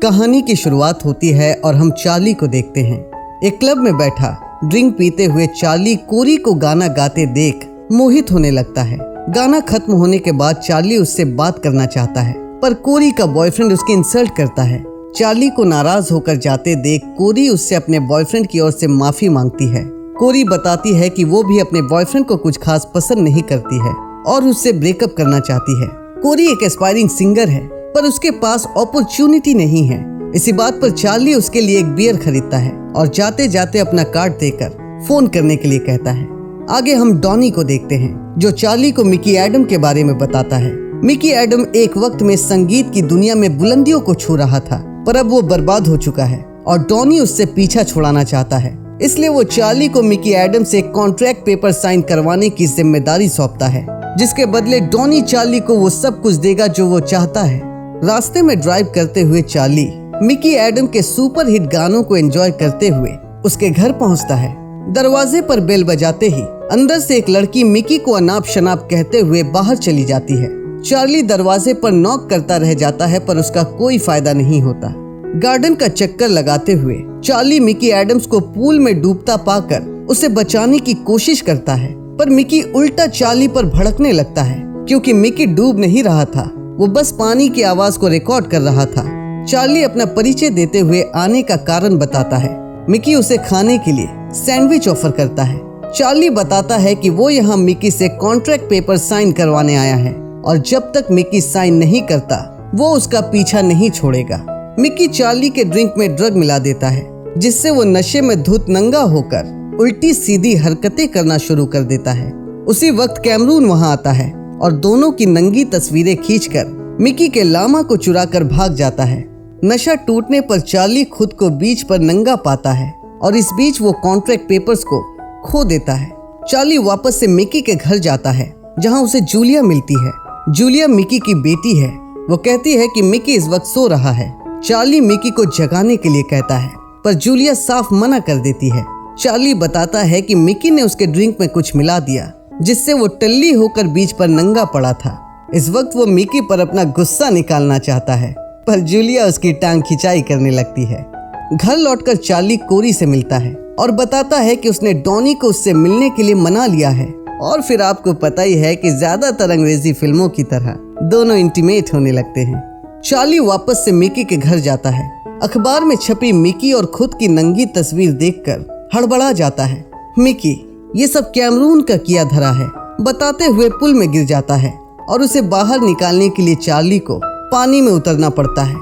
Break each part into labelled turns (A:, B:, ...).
A: कहानी की शुरुआत होती है और हम चार्ली को देखते हैं। एक क्लब में बैठा ड्रिंक पीते हुए चार्ली कोरी को गाना गाते देख मोहित होने लगता है। गाना खत्म होने के बाद चार्ली उससे बात करना चाहता है, पर कोरी का बॉयफ्रेंड उसकी इंसल्ट करता है। चार्ली को नाराज होकर जाते देख कोरी उससे अपने बॉयफ्रेंड की ओर से माफी मांगती है। कोरी बताती है कि वो भी अपने बॉयफ्रेंड को कुछ खास पसंद नहीं करती है और उससे ब्रेकअप करना चाहती है। कोरी एक एस्पायरिंग सिंगर है, पर उसके पास अपॉर्चुनिटी नहीं है। इसी बात पर चार्ली उसके लिए एक बियर खरीदता है और जाते जाते अपना कार्ड देकर फोन करने के लिए कहता है। आगे हम डॉनी को देखते हैं, जो चार्ली को मिकी एडम के बारे में बताता है। मिकी एडम एक वक्त में संगीत की दुनिया में बुलंदियों को छू रहा था, पर अब वो बर्बाद हो चुका है और डॉनी उससे पीछा छुड़ाना चाहता है। इसलिए वो चार्ली को मिकी एडम से कॉन्ट्रैक्ट पेपर साइन करवाने की जिम्मेदारी सौंपता है, जिसके बदले डॉनी चार्ली को वो सब कुछ देगा जो वो चाहता है। रास्ते में ड्राइव करते हुए चार्ली मिकी एडम के सुपर हिट गानों को एंजॉय करते हुए उसके घर पहुंचता है। दरवाजे पर बेल बजाते ही अंदर से एक लड़की मिकी को अनाप शनाप कहते हुए बाहर चली जाती है। चार्ली दरवाजे पर नॉक करता रह जाता है, पर उसका कोई फायदा नहीं होता। गार्डन का चक्कर लगाते हुए चार्ली मिकी एडम्स को पूल में डूबता पाकर उसे बचाने की कोशिश करता है, पर मिकी उल्टा चार्ली पर भड़कने लगता है, क्योंकि मिकी डूब नहीं रहा था, वो बस पानी की आवाज को रिकॉर्ड कर रहा था। चार्ली अपना परिचय देते हुए आने का कारण बताता है। मिकी उसे खाने के लिए सैंडविच ऑफर करता है। चार्ली बताता है कि वो यहाँ मिकी से कॉन्ट्रैक्ट पेपर साइन करवाने आया है और जब तक मिकी साइन नहीं करता वो उसका पीछा नहीं छोड़ेगा। मिकी चार्ली के ड्रिंक में ड्रग मिला देता है, जिससे वो नशे में धुत नंगा होकर उल्टी सीधी हरकतें करना शुरू कर देता है। उसी वक्त कैमरून वहाँ आता है और दोनों की नंगी तस्वीरें खींचकर मिकी के लामा को चुराकर भाग जाता है। नशा टूटने पर चार्ली खुद को बीच पर नंगा पाता है और इस बीच वो कॉन्ट्रैक्ट पेपर्स को खो देता है। चार्ली वापस से मिकी के घर जाता है, जहां उसे जूलिया मिलती है। जूलिया मिकी की बेटी है। वो कहती है कि मिकी इस वक्त सो रहा है। चार्ली मिकी को जगाने के लिए कहता है, पर जूलिया साफ मना कर देती है। चार्ली बताता है कि मिकी ने उसके ड्रिंक में कुछ मिला दिया, जिससे वो टल्ली होकर बीच पर नंगा पड़ा था। इस वक्त वो मिकी पर अपना गुस्सा निकालना चाहता है, पर जूलिया उसकी टांग खिंचाई करने लगती है। घर लौटकर चार्ली कोरी से मिलता है और बताता है कि उसने डॉनी को उससे मिलने के लिए मना लिया है। और फिर आपको पता ही है कि ज्यादातर अंग्रेजी फिल्मों की तरह दोनों इंटीमेट होने लगते हैं। चार्ली वापस से मिकी के घर जाता है। अखबार में छपी मिकी और खुद की नंगी तस्वीर देखकर हड़बड़ा जाता है। मिकी ये सब कैमरून का किया धरा है बताते हुए पुल में गिर जाता है और उसे बाहर निकालने के लिए चार्ली को पानी में उतरना पड़ता है।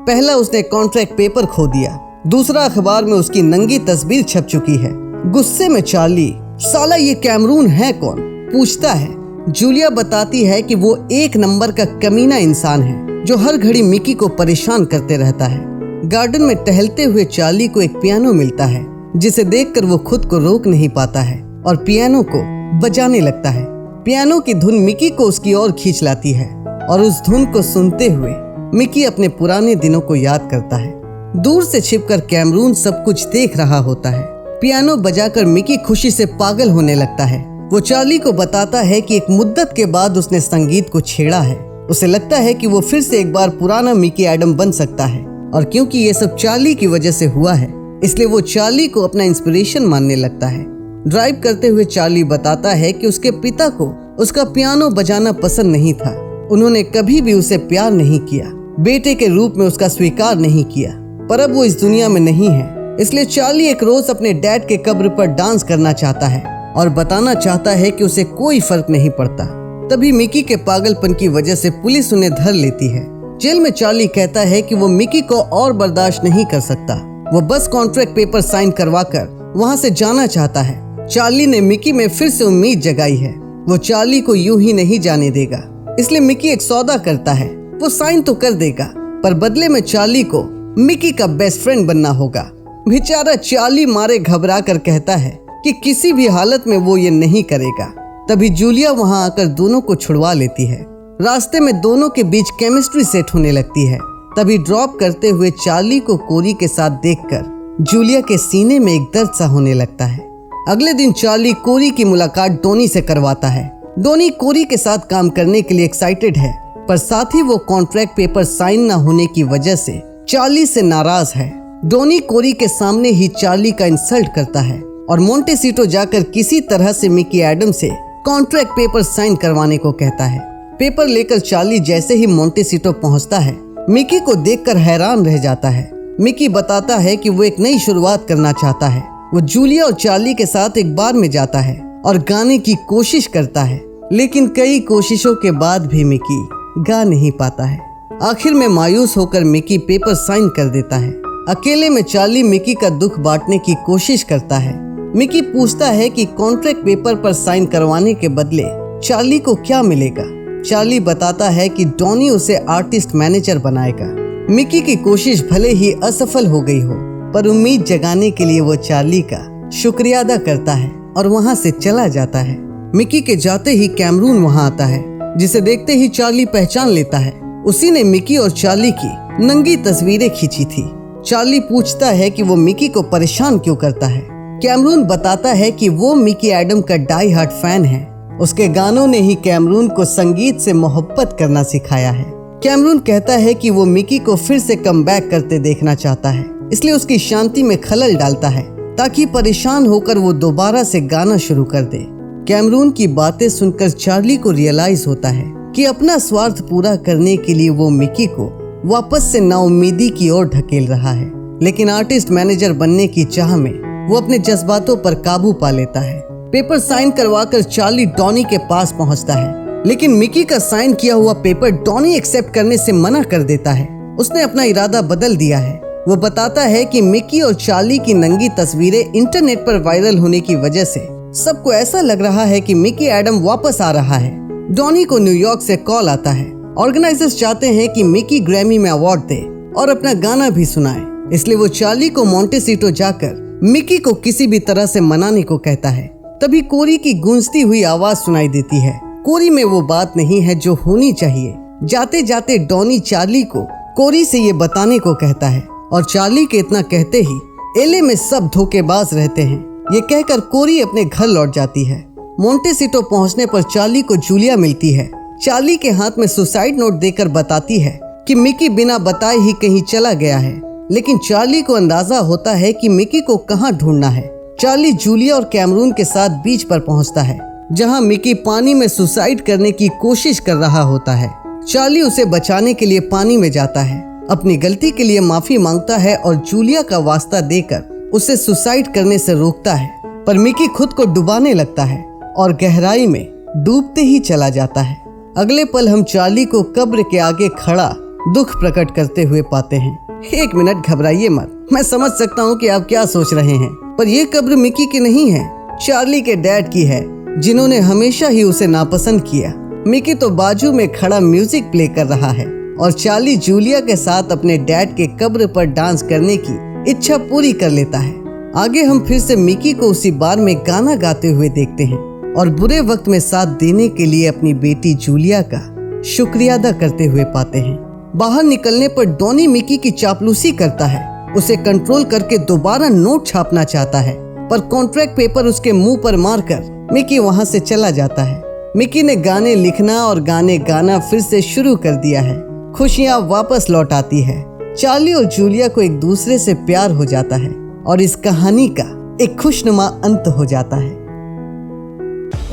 A: पहला उसने कॉन्ट्रैक्ट पेपर खो दिया, दूसरा अखबार में उसकी नंगी तस्वीर छप चुकी है। गुस्से में चार्ली साला ये कैमरून है कौन पूछता है। जूलिया बताती है कि वो एक नंबर का कमीना इंसान है, जो हर घड़ी मिकी को परेशान करते रहता है। गार्डन में टहलते हुए चार्ली को एक पियानो मिलता है, जिसे देखकर वो खुद को रोक नहीं पाता है और पियानो को बजाने लगता है। पियानो की धुन मिकी को उसकी ओर खींच लाती है और उस धुन को सुनते हुए मिकी अपने पुराने दिनों को याद करता है। दूर से छिपकर कैमरून सब कुछ देख रहा होता है। पियानो बजाकर मिकी खुशी से पागल होने लगता है। वो चार्ली को बताता है कि एक मुद्दत के बाद उसने संगीत को छेड़ा है। उसे लगता है कि वो फिर से एक बार पुराना मिकी एडम बन सकता है, और क्योंकि ये सब चार्ली की वजह से हुआ है, इसलिए वो चार्ली को अपना इंस्पिरेशन मानने लगता है। ड्राइव करते हुए चार्ली बताता है कि उसके पिता को उसका पियानो बजाना पसंद नहीं था। उन्होंने कभी भी उसे प्यार नहीं किया, बेटे के रूप में उसका स्वीकार नहीं किया। पर अब वो इस दुनिया में नहीं है, इसलिए चार्ली एक रोज अपने डैड के कब्र पर डांस करना चाहता है और बताना चाहता है कि उसे कोई फर्क नहीं पड़ता। तभी मिकी के पागलपन की वजह से पुलिस उन्हें धर लेती है। जेल में चार्ली कहता है कि वो मिकी को और बर्दाश्त नहीं कर सकता। वो बस कॉन्ट्रैक्ट पेपर साइन करवाकर वहाँ से जाना चाहता है। चार्ली ने मिकी में फिर से उम्मीद जगाई है। वो चार्ली को यूं ही नहीं जाने देगा, इसलिए मिकी एक सौदा करता है। वो साइन तो कर देगा, पर बदले में चार्ली को मिकी का बेस्ट फ्रेंड बनना होगा। बेचारा चार्ली मारे घबरा कर कहता है कि किसी भी हालत में वो ये नहीं करेगा। तभी जूलिया वहाँ आकर दोनों को छुड़वा लेती है। रास्ते में दोनों के बीच केमिस्ट्री सेट होने लगती है। तभी ड्रॉप करते हुए चार्ली को कोरी के साथ देखकर जूलिया के सीने में एक दर्द सा होने लगता है। अगले दिन चार्ली कोरी की मुलाकात डॉनी से करवाता है। डॉनी कोरी के साथ काम करने के लिए एक्साइटेड है, पर साथ ही वो कॉन्ट्रैक्ट पेपर साइन न होने की वजह से चार्ली से नाराज है। डॉनी कोरी के सामने ही चार्ली का इंसल्ट करता है और मोंटेसिटो जाकर किसी तरह से मिकी एडम से कॉन्ट्रैक्ट पेपर साइन करवाने को कहता है। पेपर लेकर चार्ली जैसे ही मोंटेसिटो पहुंचता है, मिकी को देखकर हैरान रह जाता है। मिकी बताता है कि वो एक नई शुरुआत करना चाहता है। वो जूलिया और चार्ली के साथ एक बार में जाता है और गाने की कोशिश करता है, लेकिन कई कोशिशों के बाद भी मिकी गा नहीं पाता है। आखिर में मायूस होकर मिकी पेपर साइन कर देता है। अकेले में चार्ली मिकी का दुख बांटने की कोशिश करता है। मिकी पूछता है कि कॉन्ट्रैक्ट पेपर पर साइन करवाने के बदले चार्ली को क्या मिलेगा। चार्ली बताता है कि डॉनी उसे आर्टिस्ट मैनेजर बनाएगा। मिकी की कोशिश भले ही असफल हो गई हो, पर उम्मीद जगाने के लिए वो चार्ली का शुक्रिया अदा करता है और वहाँ से चला जाता है। मिकी के जाते ही कैमरून वहाँ आता है, जिसे देखते ही चार्ली पहचान लेता है। उसी ने मिकी और चार्ली की नंगी तस्वीरें खींची थी। चार्ली पूछता है कि वो मिकी को परेशान क्यों करता है। कैमरून बताता है कि वो मिकी एडम का डाई हार्ट फैन है। उसके गानों ने ही कैमरून को संगीत से मोहब्बत करना सिखाया है। कैमरून कहता है कि वो मिकी को फिर से कमबैक करते देखना चाहता है, इसलिए उसकी शांति में खलल डालता है ताकि परेशान होकर वो दोबारा से गाना शुरू कर दे। कैमरून की बातें सुनकर चार्ली को रियलाइज होता है कि अपना स्वार्थ पूरा करने के लिए वो मिकी को वापस से नाउम्मीदी की ओर ढकेल रहा है, लेकिन आर्टिस्ट मैनेजर बनने की चाह में वो अपने जज्बातों पर काबू पा लेता है। पेपर साइन करवाकर चार्ली डॉनी के पास पहुंचता है, लेकिन मिकी का साइन किया हुआ पेपर डॉनी एक्सेप्ट करने से मना कर देता है। उसने अपना इरादा बदल दिया है। वो बताता है कि मिकी और चार्ली की नंगी तस्वीरें इंटरनेट पर वायरल होने की वजह से सबको ऐसा लग रहा है कि मिकी एडम वापस आ रहा है। डॉनी को न्यूयॉर्क से कॉल आता है। ऑर्गेनाइजर्स चाहते हैं कि मिकी ग्रैमी में अवार्ड दे और अपना गाना भी सुनाए, इसलिए वो चार्ली को मोंटेसिटो जाकर मिकी को किसी भी तरह से मनाने को कहता है। तभी कोरी की गूंजती हुई आवाज सुनाई देती है। कोरी में वो बात नहीं है जो होनी चाहिए। जाते जाते डॉनी चार्ली को कोरी से ये बताने को कहता है और चार्ली के इतना कहते ही एले में सब धोखेबाज रहते हैं। ये कहकर कोरी अपने घर लौट जाती है। मोंटेसिटो पहुंचने पर चार्ली को जूलिया मिलती है। चार्ली के हाथ में सुसाइड नोट देकर बताती है कि मिकी बिना बताए ही कहीं चला गया है, लेकिन चार्ली को अंदाजा होता है कि मिकी को कहाँ ढूंढना है। चार्ली जूलिया और कैमरून के साथ बीच पर पहुंचता है, जहां मिकी पानी में सुसाइड करने की कोशिश कर रहा होता है। चार्ली उसे बचाने के लिए पानी में जाता है, अपनी गलती के लिए माफी मांगता है और जूलिया का वास्ता देकर उसे सुसाइड करने से रोकता है, पर मिकी खुद को डुबाने लगता है और गहराई में डूबते ही चला जाता है। अगले पल हम चार्ली को कब्र के आगे खड़ा दुख प्रकट करते हुए पाते हैं। एक मिनट, घबराइए मत, मैं समझ सकता हूँ कि आप क्या सोच रहे हैं, पर यह कब्र मिकी की नहीं है, चार्ली के डैड की है, जिन्होंने हमेशा ही उसे नापसंद किया। मिकी तो बाजू में खड़ा म्यूजिक प्ले कर रहा है और चार्ली जूलिया के साथ अपने डैड के कब्र पर डांस करने की इच्छा पूरी कर लेता है। आगे हम फिर से मिकी को उसी बार में गाना गाते हुए देखते हैं और बुरे वक्त में साथ देने के लिए अपनी बेटी जूलिया का शुक्रिया अदा करते हुए पाते हैं। बाहर निकलने पर डॉनी मिकी की चापलूसी करता है, उसे कंट्रोल करके दोबारा नोट छापना चाहता है, पर कॉन्ट्रैक्ट पेपर उसके मुंह पर मारकर मिकी वहां से चला जाता है। मिकी ने गाने लिखना और गाने गाना फिर से शुरू कर दिया है। खुशियां वापस लौट आती है। चार्ली और जूलिया को एक दूसरे से प्यार हो जाता है और इस कहानी का एक खुशनुमा अंत हो जाता है।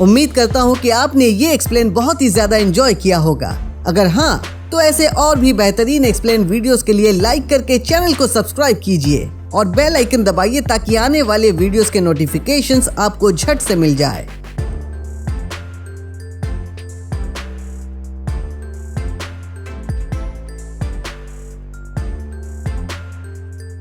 A: उम्मीद करता हूँ कि आपने ये एक्सप्लेन बहुत ही ज्यादा एंजॉय किया होगा। अगर हाँ, तो ऐसे और भी बेहतरीन एक्सप्लेन वीडियोस के लिए लाइक करके चैनल को सब्सक्राइब कीजिए और बेल आइकन दबाइए ताकि आने वाले वीडियोस के नोटिफिकेशंस आपको झट से मिल जाए।